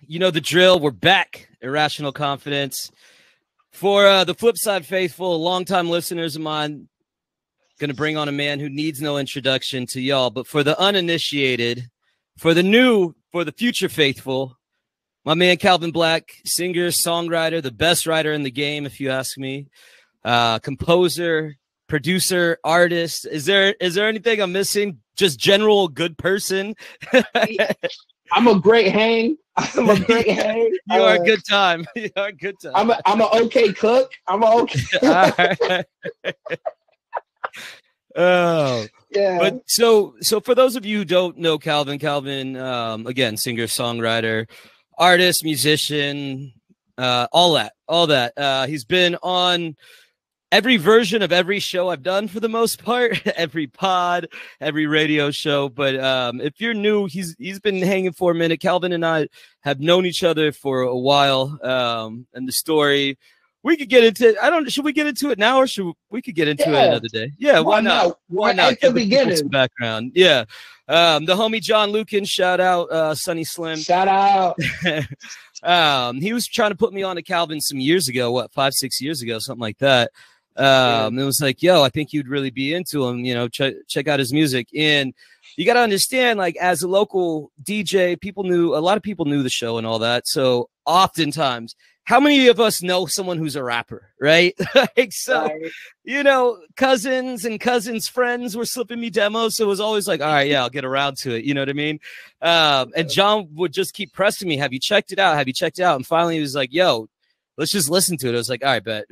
You know the drill. We're back. Irrational Confidence. For the flip side faithful, longtime listeners of mine, going to bring on a man who needs no introduction to y'all. But for the uninitiated, for the new, for the future faithful, my man Calvin Black, singer, songwriter, the best writer in the game, if you ask me. Composer, producer, artist. Is there anything I'm missing? Just general good person. I'm a great hang. I'm a great hang. You are a good time. You are a good time. I'm an okay cook. I'm an okay. Oh yeah. But so for those of you who don't know Calvin, again, singer, songwriter, artist, musician, all that. He's been on every version of every show I've done for the most part, every pod, every radio show. But if you're new, he's been hanging for a minute. Calvin and I have known each other for a while. And the story we could get into. Should we get into it now, or we could get into it another day? Yeah, why not? Why not? At the beginning, some background. Yeah, the homie John Lucan, shout out, Sunny Slim, shout out. He was trying to put me on to Calvin some years ago, 5-6 years ago, something like that. It was like, yo, I think you'd really be into him, check out his music. And you got to understand, like, as a local DJ, a lot of people knew the show and all that. So oftentimes, how many of us know someone who's a rapper, right? Cousins and cousins' friends were slipping me demos. So it was always like, all right, yeah, I'll get around to it. You know what I mean? And John would just keep pressing me. Have you checked it out? Have you checked it out? And finally he was like, yo, let's just listen to it. I was like, all right, bet,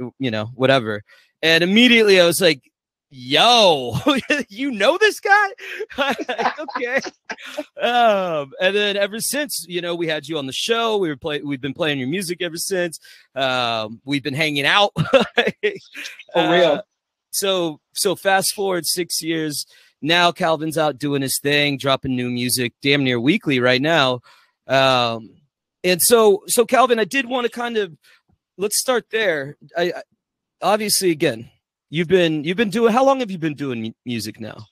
whatever. And immediately I was like, yo, you know this guy? Okay. And then ever since, we had you on the show, we've been playing your music ever since. We've been hanging out. For real. So fast forward 6 years. Now Calvin's out doing his thing, dropping new music damn near weekly right now. And so Calvin, I did want to let's start there. I obviously, again, you've been doing, how long have you been doing music now?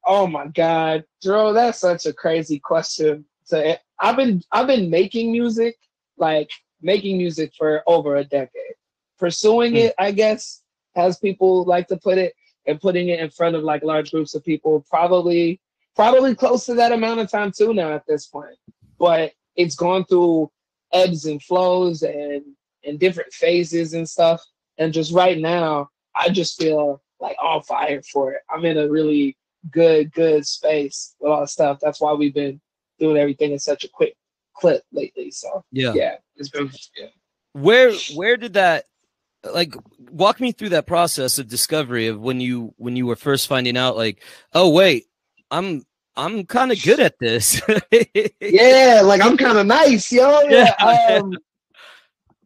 Oh my God, Jarreau, that's such a crazy question. So I've been making music for over a decade. Pursuing it, I guess, as people like to put it, and putting it in front of like large groups of people, probably close to that amount of time too now at this point. But it's gone through ebbs and flows and different phases and stuff. And just right now, I just feel like on fire for it. I'm in a really good space with all the stuff. That's why we've been doing everything in such a quick clip lately. So yeah, it's been good. Where did that, like, walk me through that process of discovery of when you were first finding out, like, oh wait, I'm kind of good at this. Yeah, like I'm kind of nice, yo. Yeah.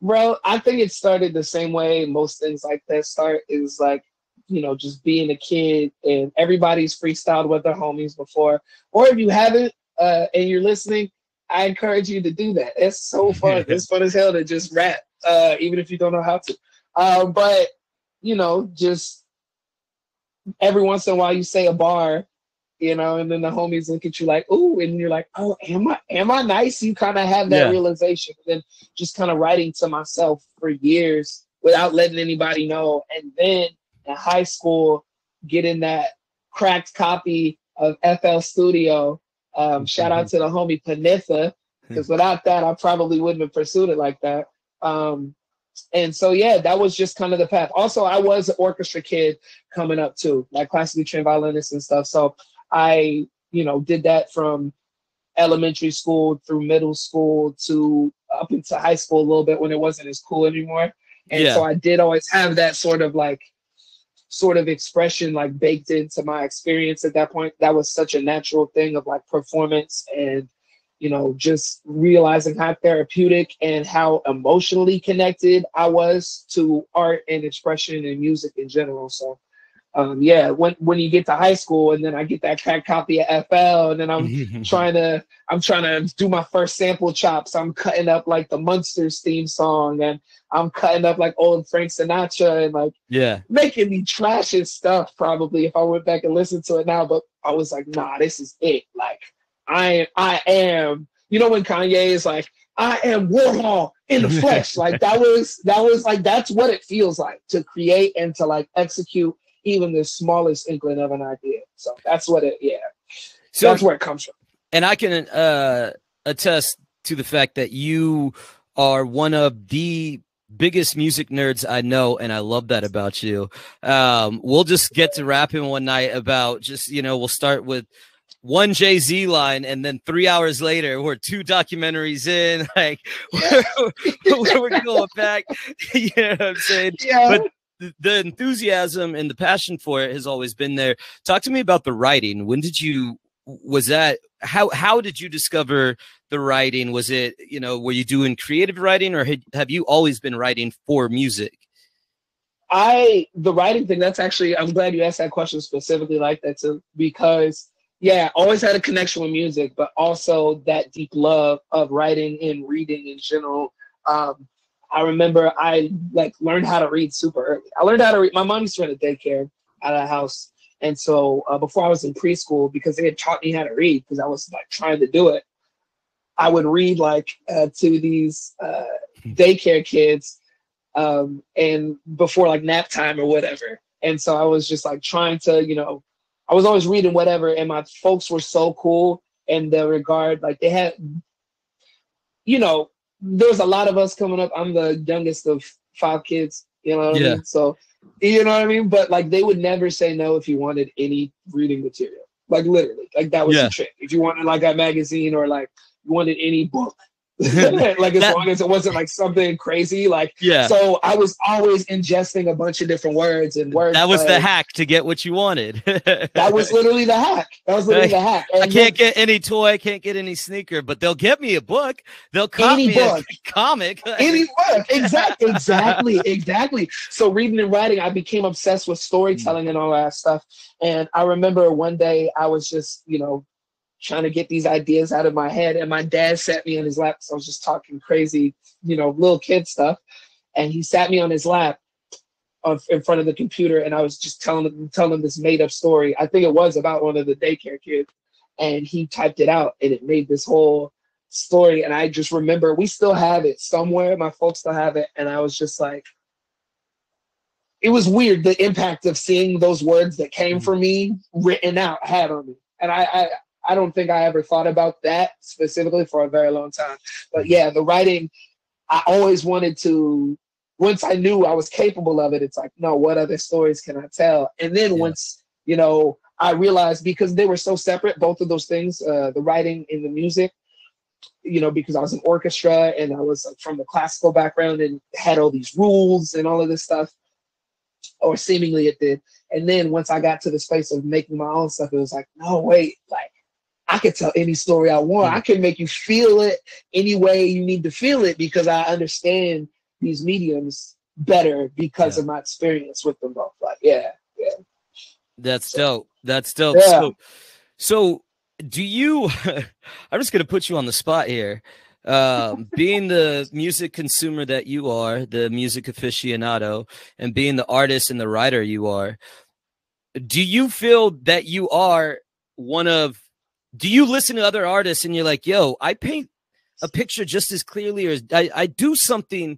Bro, I think it started the same way most things like that start, is like, just being a kid and everybody's freestyled with their homies before. Or if you haven't and you're listening, I encourage you to do that. It's so fun. It's fun as hell to just rap, even if you don't know how to. But, just every once in a while you say a bar, and then the homies look at you like, ooh, and you're like, oh, am I nice? You kind of have that realization. And then just kind of writing to myself for years without letting anybody know. And then in high school, getting that cracked copy of FL Studio. Shout out to the homie Panitha, because without that, I probably wouldn't have pursued it like that. And so, yeah, that was just kind of the path. Also, I was an orchestra kid coming up too, like classically trained violinist and stuff. So I, did that from elementary school through middle school to up into high school a little bit when it wasn't as cool anymore. And so I did always have that sort of expression like baked into my experience at that point. That was such a natural thing of like performance and, just realizing how therapeutic and how emotionally connected I was to art and expression and music in general. So when you get to high school and then I get that cracked copy of FL and then I'm trying to do my first sample chops. I'm cutting up like the Munsters theme song and I'm cutting up like old Frank Sinatra and like making the trashiest stuff probably if I went back and listened to it now. But I was like, nah, this is it. Like I am, when Kanye is like, I am Warhol in the flesh. Like that was like, that's what it feels like to create and to like execute even the smallest inkling of an idea. So that's what it, yeah. So that's where it comes from. And I can attest to the fact that you are one of the biggest music nerds I know, and I love that about you. We'll just get to rapping one night about just, we'll start with one Jay-Z line, and then 3 hours later, we're 2 documentaries in. Like, we're going back. You know what I'm saying? Yeah. But the enthusiasm and the passion for it has always been there. Talk to me about the writing. When did you, how did you discover the writing? Was it, were you doing creative writing, or have you always been writing for music? The writing thing, that's actually, I'm glad you asked that question specifically like that too, because yeah, always had a connection with music, but also that deep love of writing and reading in general. I remember I learned how to read super early. I learned how to read. My mom used to run a daycare out of the house. And so before I was in preschool, because they had taught me how to read, because I was like trying to do it, I would read to these daycare kids and before like nap time or whatever. And so I was just like trying to, I was always reading whatever. And my folks were so cool in the regard, like they had, there was a lot of us coming up. I'm the youngest of 5 kids, you know what I mean? So, you know what I mean? But like they would never say no if you wanted any reading material. Like literally, like that was the trick. If you wanted like a magazine or like you wanted any book, like as long as it wasn't like something crazy, like so I was always ingesting a bunch of different words and words. That was the hack to get what you wanted. That was literally the hack. And I can't get any toy, I can't get any sneaker, but they'll get me a book. They'll copy me a comic. Any book. Exactly. So reading and writing, I became obsessed with storytelling and all that stuff. And I remember one day I was just, trying to get these ideas out of my head. And my dad sat me on his lap. So I was just talking crazy, little kid stuff. And he sat me on his lap in front of the computer. And I was just telling him this made up story. I think it was about one of the daycare kids. And he typed it out and it made this whole story. And I just remember we still have it somewhere. My folks still have it. And I was just like, it was weird. The impact of seeing those words that came from me written out had on me. And I don't think I ever thought about that specifically for a very long time. But yeah, the writing, I always wanted to, once I knew I was capable of it, it's like, no, what other stories can I tell? And then once, I realized, because they were so separate, both of those things, the writing and the music, because I was in orchestra and I was like, from the classical background and had all these rules and all of this stuff, or seemingly it did. And then once I got to the space of making my own stuff, it was like, no, wait, like, I could tell any story I want. I can make you feel it any way you need to feel it, because I understand these mediums better because of my experience with them both. Like, That's dope. That's dope. Yeah. So do you, I'm just going to put you on the spot here. Being the music consumer that you are, the music aficionado, and being the artist and the writer you are, do you feel that you are do you listen to other artists and you're like, yo, I paint a picture just as clearly, or I do something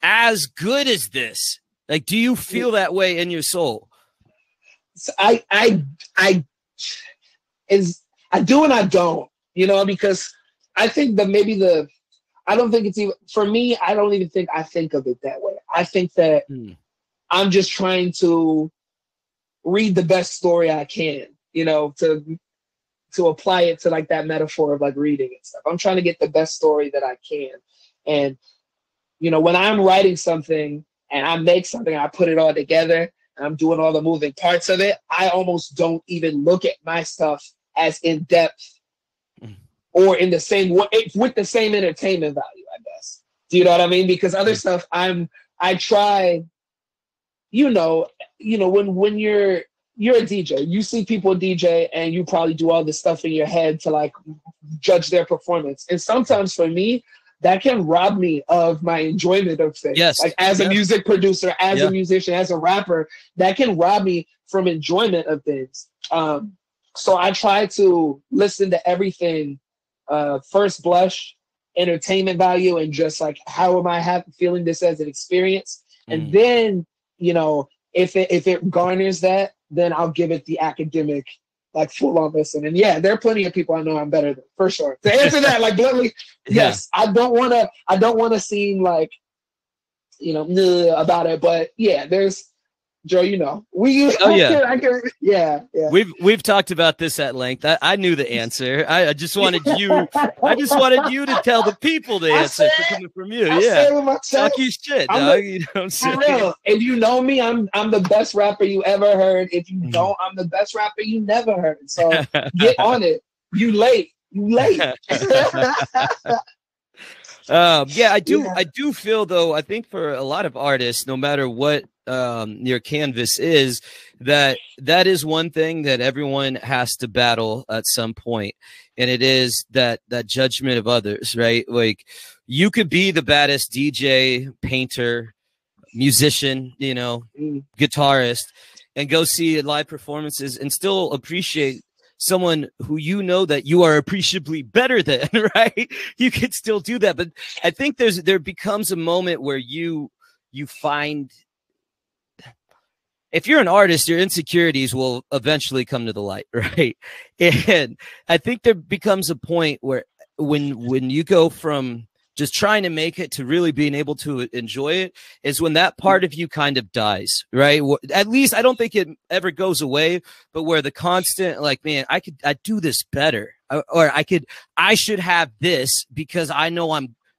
as good as this? Like, do you feel that way in your soul? So I do and I don't, because I think that maybe I don't think it's even, for me, I don't even think I think of it that way. I think that I'm just trying to read the best story I can, to apply it to like that metaphor of like reading and stuff. I'm trying to get the best story that I can. And, when I'm writing something and I make something, I put it all together and I'm doing all the moving parts of it, I almost don't even look at my stuff as in depth or in the same way, with the same entertainment value, I guess. Do you know what I mean? Because other stuff I try, when you're a DJ, you see people DJ and you probably do all this stuff in your head to like judge their performance. And sometimes for me, that can rob me of my enjoyment of things. Yes. Like as a music producer, as a musician, as a rapper, that can rob me from enjoyment of things. So I try to listen to everything first blush entertainment value and just like how am I feeling this as an experience, and then if it garners that, then I'll give it the academic like full on listen. And yeah, there are plenty of people I know I'm better than, for sure. To answer that like bluntly, yes, I don't want to seem like about it, but yeah, there's Joe, yeah. We've talked about this at length. I knew the answer. I just wanted you to tell the people the answer coming from you. Talk your shit, dog. You know what I'm saying? For real. If you know me, I'm the best rapper you ever heard. If you don't, I'm the best rapper you never heard. So get on it. You late. I do feel though, I think for a lot of artists, no matter what your canvas is, that is one thing that everyone has to battle at some point, and it is that judgment of others, right? Like you could be the baddest DJ, painter, musician, guitarist, and go see live performances and still appreciate someone who that you are appreciably better than, right? You could still do that. But I think there becomes a moment where you find, if you're an artist, your insecurities will eventually come to the light, right? And I think there becomes a point where when you go from just trying to make it to really being able to enjoy it is when that part of you kind of dies, right? At least I don't think it ever goes away, but where the constant, like, man, I do this better, or I should have this because I know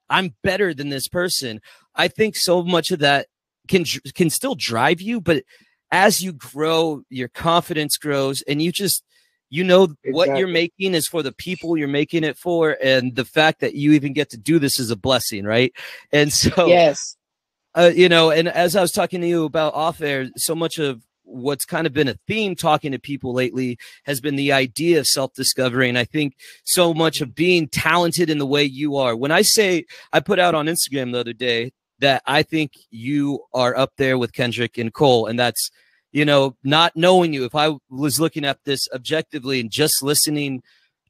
I'm better than this person. I think so much of that can still drive you, but as you grow, your confidence grows, and what you're making is for the people you're making it for, and the fact that you even get to do this is a blessing, right? And so, yes, and as I was talking to you about off air, so much of what's kind of been a theme talking to people lately has been the idea of self-discovery. And I think so much of being talented in the way you are. When I put out on Instagram the other day that I think you are up there with Kendrick and Cole, and that's, not knowing you, if I was looking at this objectively and just listening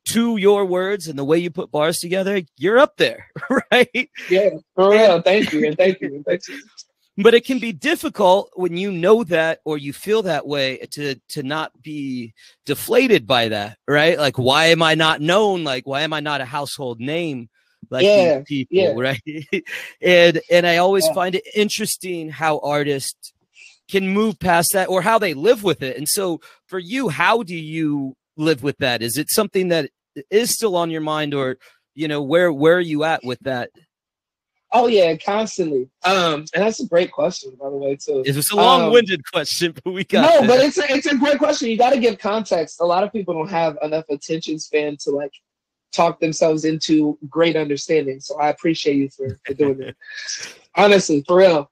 to your words and the way you put bars together, you're up there, right? Yeah, for real. Thank you. Thank you. But it can be difficult when you know that, or you feel that way, to not be deflated by that, right? Like, why am I not known? Like, why am I not a household name like these people, right? and I always find it interesting how artists can move past that, or how they live with it. And so for you, how do you live with that? Is it something that is still on your mind, or, where are you at with that? Oh yeah, constantly. And that's a great question, by the way, too. It was a long-winded question, but we got but it's a great question. You got to give context. A lot of people don't have enough attention span to like talk themselves into great understanding. So I appreciate you for doing that. Honestly, for real.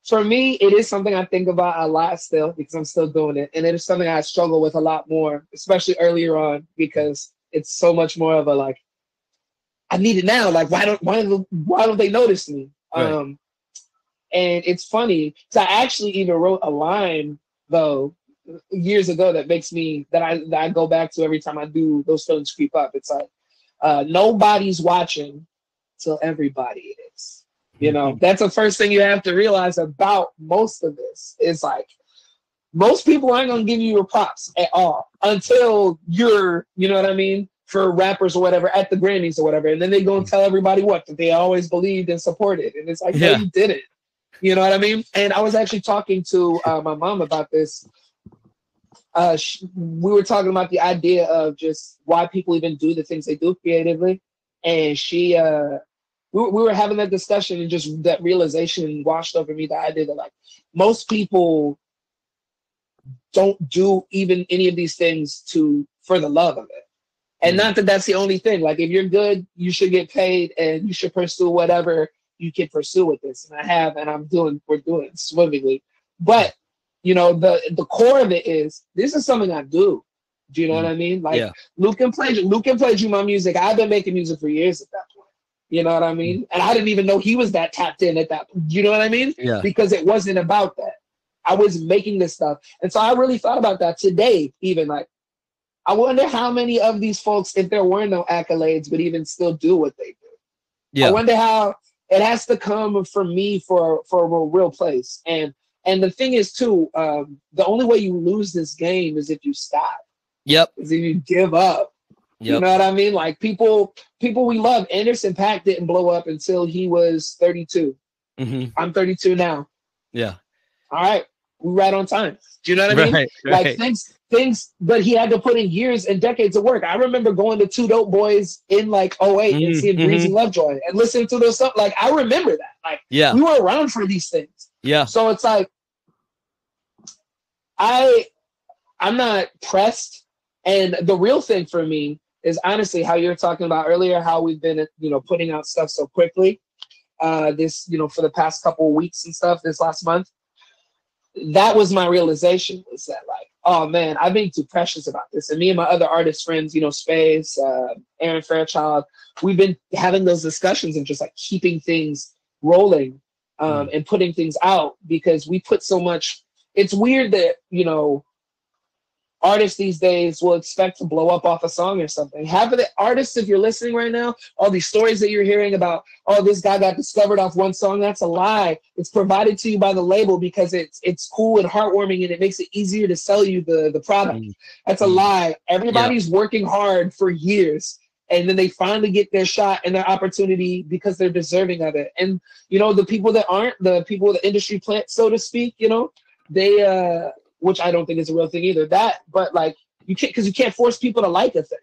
For me, it is something I think about a lot still, because I'm still doing it. And it is something I struggle with a lot more, especially earlier on, because it's so much more of a like, I need it now. Like, why don't they notice me? Right. And it's funny, so I actually even wrote a line though years ago that makes me that I go back to every time I do those feelings creep up. It's like, nobody's watching till everybody is. That's the first thing you have to realize about most of this. Is like, most people aren't gonna give you your props at all until you're, you know what I mean, for rappers or whatever at the Grammys or whatever, and then they go and tell everybody that they always believed and supported, and it's like, no, you didn't. You know what I mean? And I was actually talking to my mom about this. We were talking about the idea of just why people even do the things they do creatively, and we were having that discussion, and just that realization washed over me, the idea that like most people don't do even any of these things for the love of it. And not that that's the only thing. Like, if you're good, you should get paid, and you should pursue whatever you can pursue with this. And we're doing it swimmingly. But, the core of it is, this is something I do. Do you know what I mean? Like, Luke can play you my music. I've been making music for years at that point. You know what I mean? And I didn't even know he was that tapped in at that point. You know what I mean? Yeah. Because it wasn't about that. I was making this stuff. And so I really thought about that today, even like, I wonder how many of these folks, if there were no accolades, would even still do what they do. I Yeah. wonder how it has to come from me for a real place. And the thing is too, the only way you lose this game is if you stop, Yep. is if you give up. You Yep. know what I mean? Like people we love. Anderson .Paak didn't blow up until he was 32. Mm-hmm. I'm 32 now. Yeah. All right, we're right on time. Do you know what I mean? Right. Like Right. things, but he had to put in years and decades of work. I remember going to Two Dope Boys in like '08 and seeing Breezy Mm-hmm. Lovejoy and listening to those stuff. Like I remember that. Like Yeah. we were around for these things. Yeah. So it's like I'm not pressed. And the real thing for me is honestly how you were talking about earlier, how we've been, putting out stuff so quickly. This, for the past couple of weeks and stuff, this last month. That was my realization, was that like, oh man, I've been too precious about this. And me and my other artist friends, Space, Aaron Fairchild, we've been having those discussions and just like keeping things rolling and putting things out because we put so much. It's weird that, artists these days will expect to blow up off a song or something. Half of the artists, if you're listening right now, all these stories that you're hearing about, oh, this guy got discovered off one song, that's a lie. It's provided to you by the label because it's cool and heartwarming and it makes it easier to sell you the product. That's a lie. Everybody's working hard for years and then they finally get their shot and their opportunity because they're deserving of it. And, the people that aren't, the people with the industry plant, so to speak, they, which I don't think is a real thing either. But like you can't, because you can't force people to like a thing.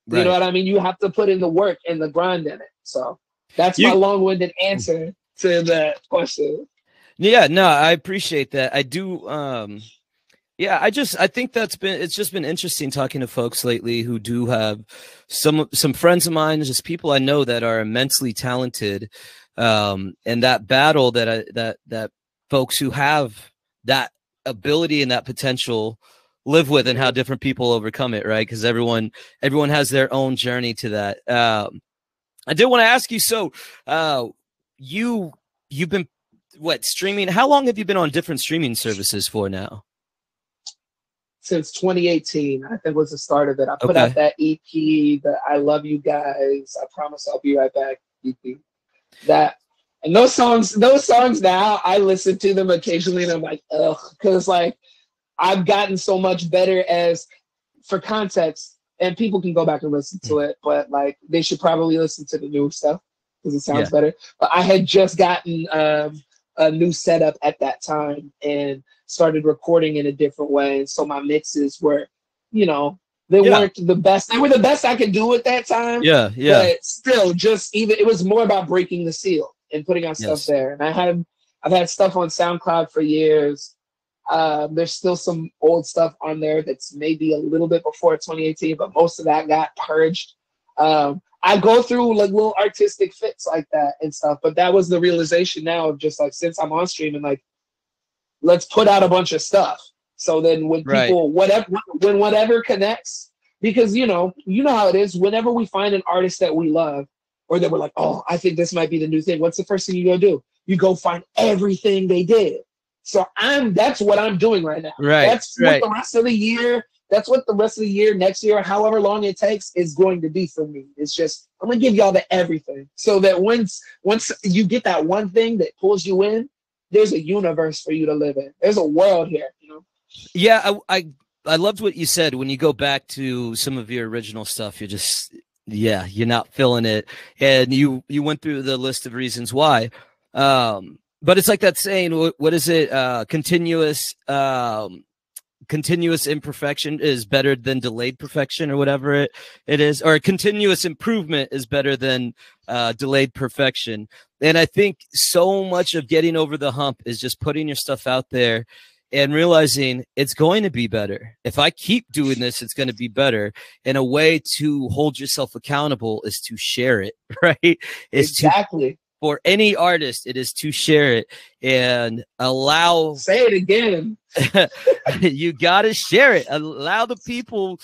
You know what I mean? You have to put in the work and the grind in it. So that's my long-winded answer to that question. Yeah, no, I appreciate that. I do. I think it's just been interesting talking to folks lately who do have some friends of mine, just people I know that are immensely talented. And that battle that folks who have that ability and that potential live with, and how different people overcome it, right? Because everyone has their own journey to that. I did want to ask you, so you've been streaming, how long have you been on different streaming services for now? Since 2018, I think was the start of it. I put out that EP, the I Love You Guys, I Promise I'll Be Right Back EP. And those songs now, I listen to them occasionally and I'm like, ugh, because like I've gotten so much better for context, and people can go back and listen to it, but like they should probably listen to the new stuff because it sounds better. But I had just gotten a new setup at that time and started recording in a different way. And so my mixes were, they weren't the best. They were the best I could do at that time. Yeah. But still, it was more about breaking the seal and putting out stuff there. And I've had stuff on SoundCloud for years. There's still some old stuff on there that's maybe a little bit before 2018, but most of that got purged. I go through like little artistic fits like that and stuff, but that was the realization now of just like, since I'm on streaming, like, let's put out a bunch of stuff. So then when people, whatever connects, because you know how it is, whenever we find an artist that we love, or that we're like, oh, I think this might be the new thing, what's the first thing you go do? You go find everything they did. So that's what I'm doing right now. Right. That's what the rest of the year, next year, however long it takes, is going to be for me. It's just, I'm gonna give y'all the everything. So that once you get that one thing that pulls you in, there's a universe for you to live in. There's a world here, Yeah, I loved what you said. When you go back to some of your original stuff, you're not feeling it. And you went through the list of reasons why. But it's like that saying, what is it? Continuous imperfection is better than delayed perfection, or whatever it is, or continuous improvement is better than delayed perfection. And I think so much of getting over the hump is just putting your stuff out there and realizing it's going to be better. If I keep doing this, it's going to be better. And a way to hold yourself accountable is to share it, right? Exactly. For any artist, it is to share it and allow. Say it again. You got to share it. Allow the people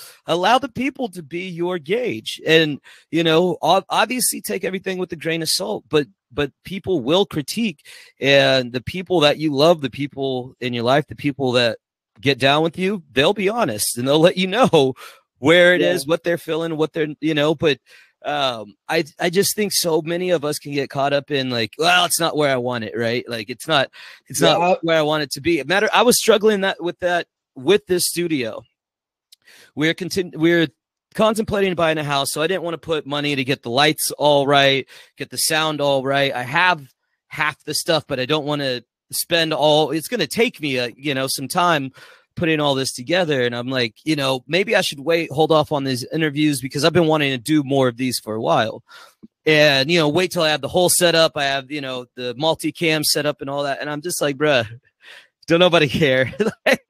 to be your gauge. And, obviously take everything with a grain of salt, but people will critique. And the people that you love, the people in your life, the people that get down with you, they'll be honest and they'll let you know where it is, what they're feeling, what they're, but I just think so many of us can get caught up in like, well, it's not where I want it, right? Like it's not where I want it to be. I was struggling with this studio. We're contemplating buying a house, so I didn't want to put money to get the lights all right, get the sound all right. I have half the stuff, but I don't want to spend all. It's going to take me some time putting all this together. And I'm like, maybe I should hold off on these interviews because I've been wanting to do more of these for a while. And, wait till I have the whole setup. I have, the multicam set up and all that. And I'm just like, bruh, don't nobody care.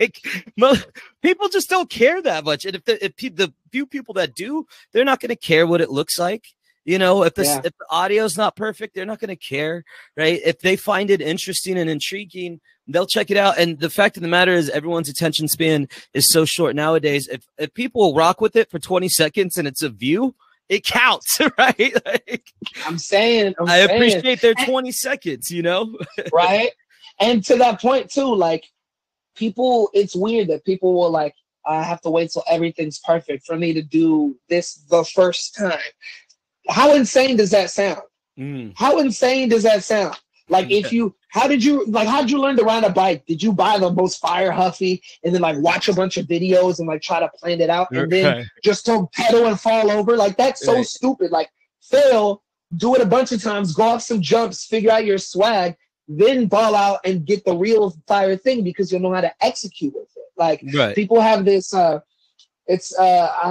Like, people just don't care that much. And if the few people that do, they're not going to care what it looks like. If the audio is not perfect, they're not going to care, right? If they find it interesting and intriguing, they'll check it out. And the fact of the matter is everyone's attention span is so short nowadays. If people rock with it for 20 seconds and it's a view, it counts, right? Like, I appreciate their 20 seconds, Right. And to that point too, like people, it's weird that people will like, I have to wait till everything's perfect for me to do this the first time. How insane does that sound? How insane does that sound? Like how did you learn to ride a bike? Did you buy the most fire huffy and then like watch a bunch of videos and like try to plan it out and then just don't pedal and fall over? Like that's so stupid. Like fail, do it a bunch of times, go off some jumps, figure out your swag, then ball out and get the real fire thing because you'll know how to execute with it. Like people have this I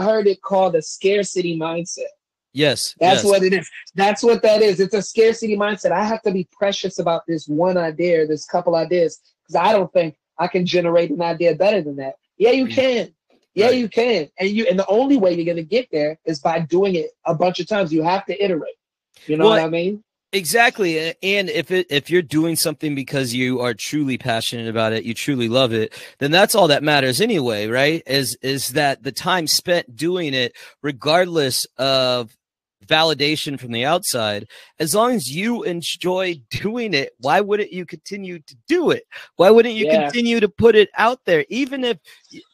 heard it called a scarcity mindset. Yes. That's what it is. That's what that is. It's a scarcity mindset. I have to be precious about this one idea, or this couple ideas, because I don't think I can generate an idea better than that. Yeah, you can. Yeah, you can. And the only way you're going to get there is by doing it a bunch of times. You have to iterate. You know what I mean? Exactly. And if you're doing something because you are truly passionate about it, you truly love it, then that's all that matters anyway, right? Is that the time spent doing it, regardless of validation from the outside, as long as you enjoy doing it, why wouldn't you continue to do it? Why wouldn't you continue to put it out there? Even if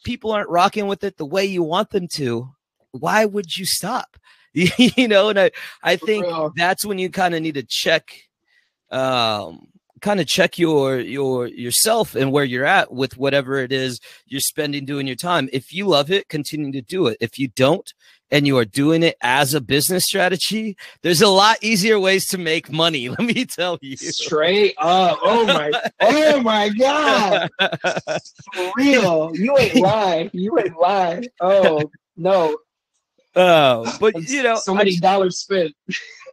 people aren't rocking with it the way you want them to, why would you stop? And I think that's when you kind of need to check yourself and where you're at with whatever it is you're spending doing your time. If you love it, continue to do it. If you don't, and you are doing it as a business strategy, there's a lot easier ways to make money. Let me tell you. Straight up. Oh my God. For real. You ain't lying. Oh no. But so many dollars spent.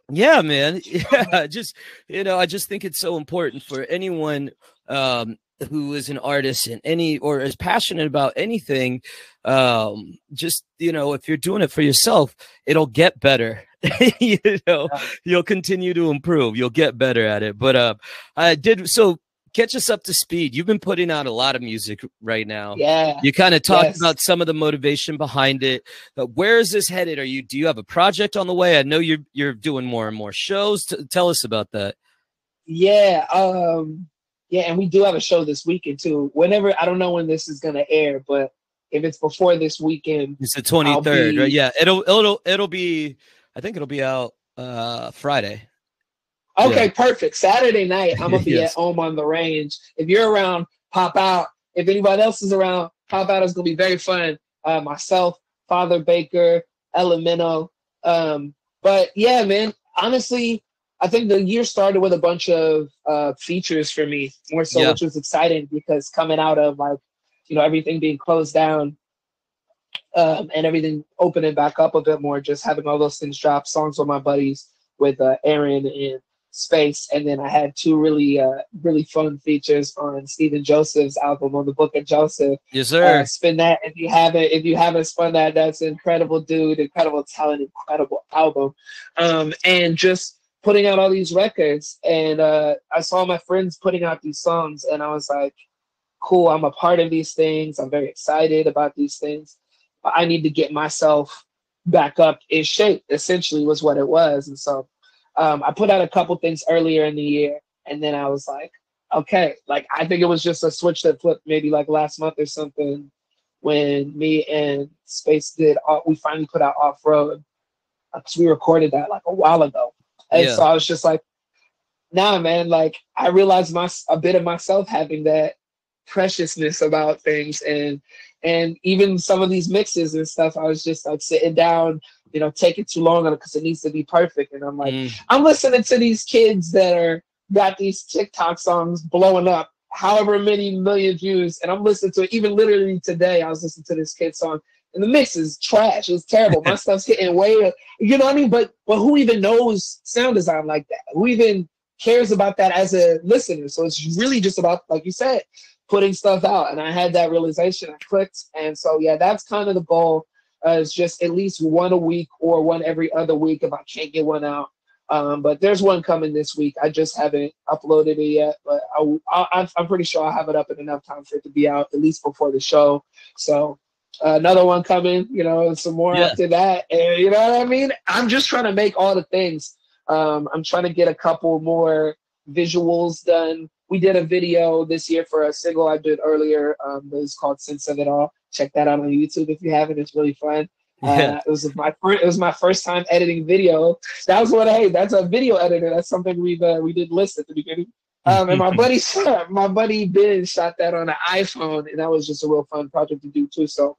Yeah, man. Yeah, I just think it's so important for anyone who is an artist or is passionate about anything. If you're doing it for yourself, it'll get better. You'll continue to improve. You'll get better at it. But catch us up to speed. You've been putting out a lot of music right now. Yeah. You kind of talked about some of the motivation behind it. Where is this headed? Do you have a project on the way? I know you're doing more and more shows. Tell us about that. Yeah. And we do have a show this weekend too. Whenever, I don't know when this is going to air, but if it's before this weekend, it's the 23rd, right? Yeah. It'll be, I think it'll be out Friday. Okay, perfect. Saturday night, I'm going to be at Home on the Range. If you're around, pop out. If anybody else is around, pop out. It's going to be very fun. Myself, Father Baker, Elemento. But yeah, man, honestly, I think the year started with a bunch of features for me, more so, which was exciting because coming out of everything being closed down and everything opening back up a bit more, just having all those things drop, songs with my buddies, with Aaron and Space, and then I had two really fun features on Stephen Joseph's album, on the Book of Joseph. Yes, sir. Spin that if you haven't spun that. That's an incredible dude, incredible talent, incredible album. And just putting out all these records, and I saw my friends putting out these songs, and I was like, cool, I'm a part of these things. I'm very excited about these things. But I need to get myself back up in shape, essentially was what it was. And so I put out a couple things earlier in the year, and then I was like, okay, I think it was just a switch that flipped maybe last month or something when me and Space we finally put out Off Road. because we recorded that like a while ago. And so I was just like, nah, man, like I realized a bit of myself having that preciousness about things, and even some of these mixes and stuff, I was just like sitting down, you know, taking too long on it because it needs to be perfect. And I'm like, I'm listening to these kids that are got these TikTok songs blowing up, however many million views, and I'm listening to it. Even literally today, I was listening to this kid song, and the mix is trash. It's terrible. My stuff's hitting way, you know what I mean? But who even knows sound design like that? Who even cares about that as a listener? So it's really just about, like you said, putting stuff out. And I had that realization. I clicked. And so, yeah, that's kind of the goal. It's just at least one a week or one every other week if I can't get one out. But there's one coming this week. I just haven't uploaded it yet. But I'm pretty sure I'll have it up in enough time for it to be out, at least before the show. So another one coming, you know, and some more after that. And you know what I mean? I'm just trying to make all the things. I'm trying to get a couple more visuals done. We did a video this year for a single I did earlier. It was called Sense of It All. Check that out on YouTube if you haven't. It's really fun. It was my first time editing video. That was that's a video editor. That's something we did list at the beginning. And my buddy Ben shot that on an iPhone, and that was just a real fun project to do too. So,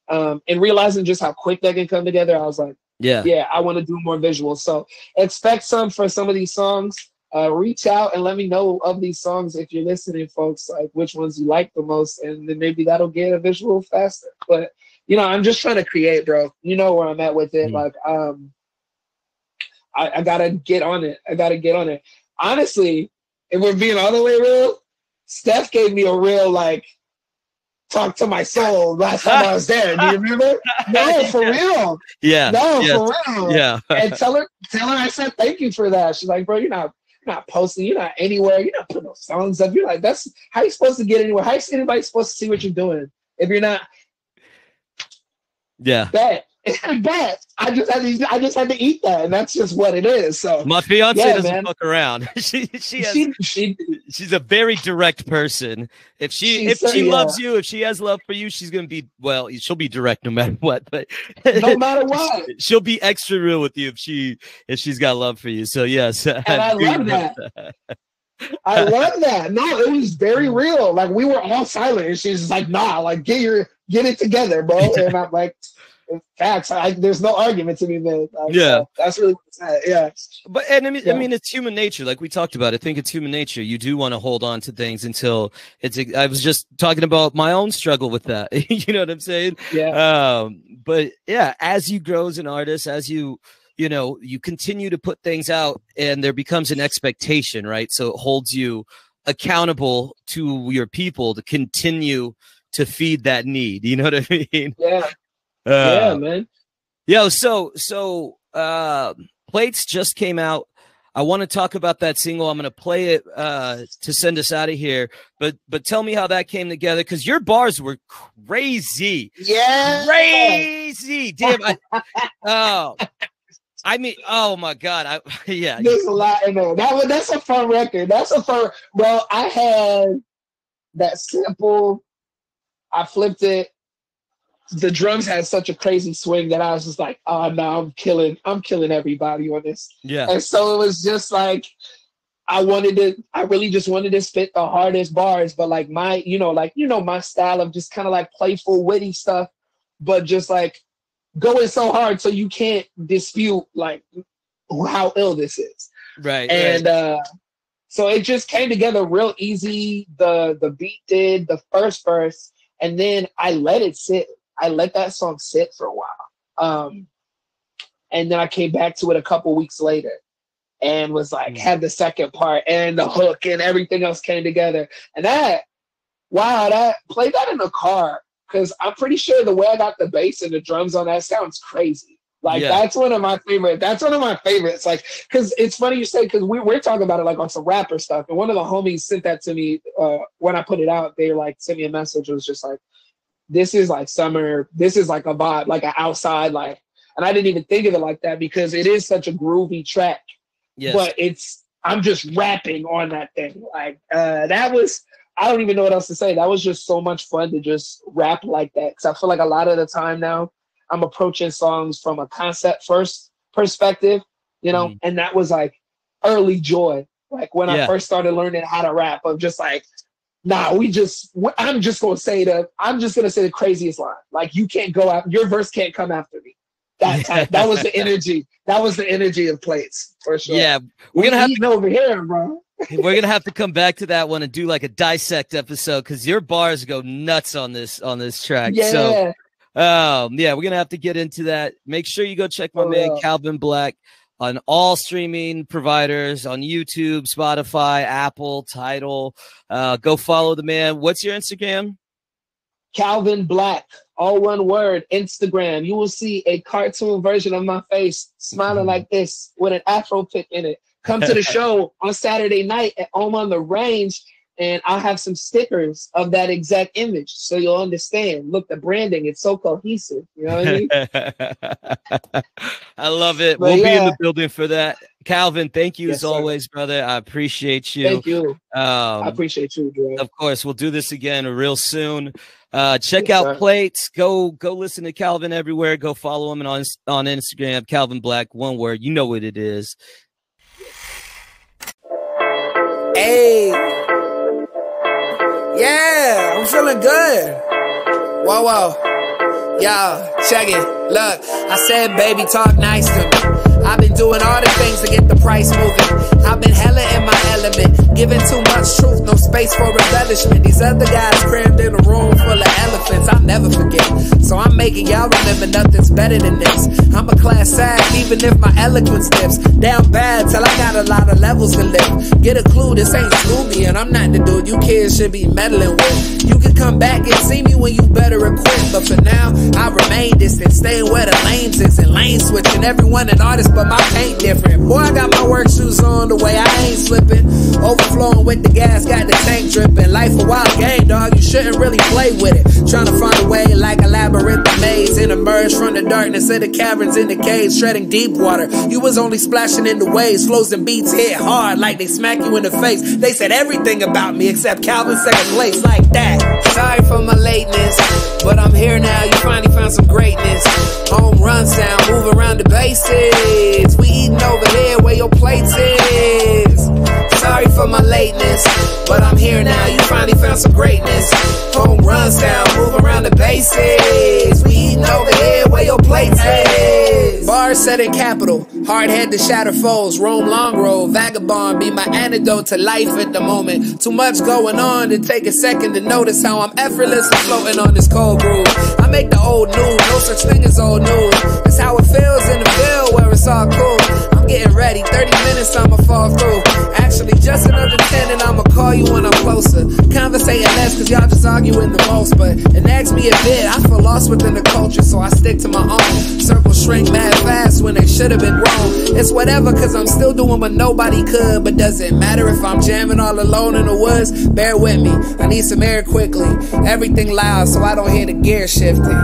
and realizing just how quick that can come together, I was like, yeah, I want to do more visuals. So expect some for some of these songs. Reach out and let me know of these songs if you're listening, folks, like which ones you like the most, and then maybe that'll get a visual faster. But you know, I'm just trying to create, bro. You know where I'm at with it. Like, I gotta get on it. Honestly, if we're being all the way real, Steph gave me a real like talk to my soul last time I was there. Do you remember? No, for real. Yeah. No, for real. Yeah. And tell her I said thank you for that. She's like, bro, you're not posting, you're not anywhere, you're not putting no songs up. You're like, that's how you supposed to get anywhere. How is anybody supposed to see what you're doing if you're not? Yeah. Bet. I just had to eat that, and that's just what it is. So my fiance doesn't fuck around. She's a very direct person. If she loves you, if she has love for you, she's gonna be she'll be direct no matter what. But no matter what, she'll be extra real with you if she's got love for you. So yes, and I love that. I love that. No, it was very real. Like we were all silent, and she's just like, "Nah, like get it together, bro." And I'm like, facts. There's no argument to be made. So that's really sad. Yeah. But I mean, it's human nature. Like we talked about, I think it's human nature. You do want to hold on to things until I was just talking about my own struggle with that. You know what I'm saying? Yeah. But yeah, as you grow as an artist, as you continue to put things out, and there becomes an expectation, right? So it holds you accountable to your people to continue to feed that need. You know what I mean? Yeah. Yeah, man. Yo, so Plates just came out. I want to talk about that single. I'm going to play it to send us out of here. But tell me how that came together, because your bars were crazy. Yeah, crazy. Damn. I mean, oh my God. There's a lot in there. That's a fun record. Bro, I had that sample. I flipped it. The drums had such a crazy swing that I was just like, oh no, I'm killing everybody on this. Yeah. And so it was just like, I really just wanted to spit the hardest bars, but like my style of just kind of like playful, witty stuff, but just like going so hard so you can't dispute like how ill this is. Right. And so it just came together real easy. The beat did, the first verse, and then I let it sit. I let that song sit for a while. And then I came back to it a couple weeks later and was like, had the second part and the hook and everything else came together. And play that in the car, because I'm pretty sure the way I got the bass and the drums on that sounds crazy. Like, that's one of my favorites. Like, because it's funny you say, because we're talking about it like on some rapper stuff. And one of the homies sent that to me when I put it out. They like sent me a message. It was just like, this is like summer. This is like a vibe, like an outside, like, and I didn't even think of it like that because it is such a groovy track. Yes. But I'm just rapping on that thing. Like, I don't even know what else to say. That was just so much fun to just rap like that. Cause I feel like a lot of the time now I'm approaching songs from a concept first perspective, you know, and that was like early joy. Like when I first started learning how to rap, of just like, nah, I'm just gonna say the craziest line. Like, you can't go out, your verse can't come after me. That was the energy. That was the energy of Plates, for sure. Yeah, we're gonna have to over here, bro. We're gonna have to come back to that one and do like a dissect episode, because your bars go nuts on this track. Yeah. So, yeah, we're gonna have to get into that. Make sure you go check my man Calvin Black on all streaming providers, on YouTube, Spotify, Apple, Tidal. Go follow the man. What's your Instagram? Calvin Black, all one word, Instagram. You will see a cartoon version of my face smiling like this with an afro pick in it. Come to the show on Saturday night at Home on the Range, and I'll have some stickers of that exact image so you'll understand. Look, the branding, it's so cohesive. You know what I mean? I love it. We'll be in the building for that. Calvin, thank you as always, brother. I appreciate you. Thank you. I appreciate you, Dre. Of course, we'll do this again real soon. Check out Plates. Go listen to Calvin everywhere. Go follow him on Instagram, Calvin Black, one word. You know what it is. Hey, yeah, I'm feeling good. Whoa, y'all, check it. Look, I said, baby, talk nice to me. I've been doing all the things to get the price moving. I've been hella in my element, giving too much truth, no space for embellishment. These other guys crammed in a room full of elephants, I'll never forget. So I'm making y'all remember nothing's better than this. I'm a class act, even if my eloquence dips down bad till I got a lot of levels to lift. Get a clue, this ain't Scooby, and I'm not the dude you kids should be meddling with. You can come back and see me when you better equipped, but for now, I remain distant, staying where the lanes is and lane switching. Everyone an artist, but my paint different. Boy, I got my work shoes on the way, I ain't slipping. Overflowing with the gas, got the tank dripping. Life a wild game, dog, you shouldn't really play with it. Trying to find a way like a labyrinth maze, and emerge from the darkness of the caverns in the caves, treading deep water. You was only splashing in the waves, flows and beats hit hard like they smack you in the face. They said everything about me except Calvin second place, like that. Sorry for my lateness, but I'm here now, you finally found some greatness. Home run sound, move around the bases. We eating over here where your plates is. Sorry for my lateness, but I'm here now, you finally found some greatness. Home run sound, move around the bases. We eating over here where your plates is. Bars set in capital, hard head to shatter foes. Roam long road, vagabond, be my antidote to life at the moment. Too much going on to take a second to notice how I'm effortlessly floating on this cold groove. I make the old new, no such thing as old news. It's how it feels in the Ville where it's all cool. I'm getting ready, 30 minutes I'ma fall through. Actually just another 10 and I'ma call you when I'm closer. Conversating less cause y'all just arguing the most, but it nags me a bit. I feel lost within the culture, so I stick to my own. Circles shrink mad fast when they should have been grown. It's whatever cause I'm still doing what nobody could, but does it matter if I'm jamming all alone in the woods? Bear with me, I need some air quickly. Everything loud so I don't hear the gear shifting.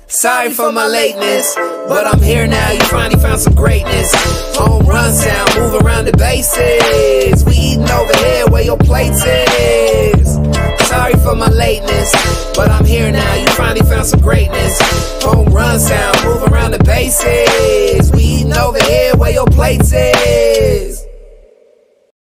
Sorry for my lateness, but I'm here now, you finally found some greatness. Home run sound, move around the bases. We eating over here where your plates is. Sorry for my lateness, but I'm here now, you finally found some greatness. Home run sound, move around the bases. We eating over here where your plates is.